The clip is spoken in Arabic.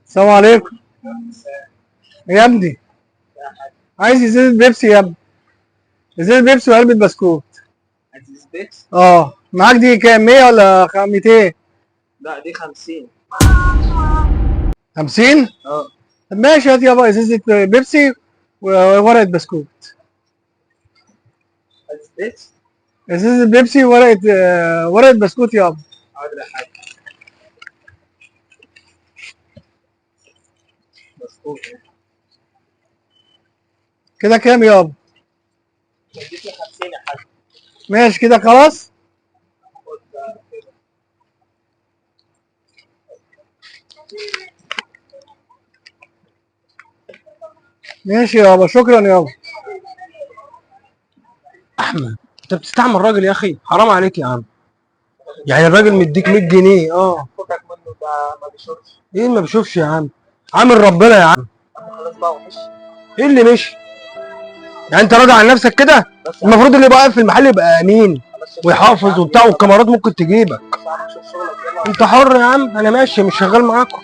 السلام عليكم يا ابني. عايز ازازة بيبسي يا ابني، ازازة بيبسي وعلبة بسكوت. عايز بيكس؟ معاك دي كام، 100 ولا 200؟ لا دي 50. 50؟ اه. طب ماشي، هات يابا ازازة بيبسي وورقة بسكوت. عايز بيكس؟ ازازة بيبسي وورقة ورقة بسكوت يابا. حاضر يا حاج. بسكوت. كده كام يابا؟ اديك لي 50 يا حاج. ماشي كده خلاص. خد ده كده. ماشي يابا، شكرا يابا. احمد، انت بتستعمل الراجل يا اخي، حرام عليك يا عم. يعني الراجل مديك 100 جنيه. فكك منه ده ما بيشوفش. ايه ما بيشوفش يا عم؟ عامل ربنا يا عم. خلاص بقى ومشي. ايه اللي مشي؟ يعني انت راضي عن نفسك كده؟ بس المفروض اللي يبقى واقف في المحل يبقى امين بس ويحافظ وبتاع، والكاميرات ممكن تجيبك. بس عم شوف شغلك يلا. انت حر يا عم، انا ماشي مش شغال معاكم.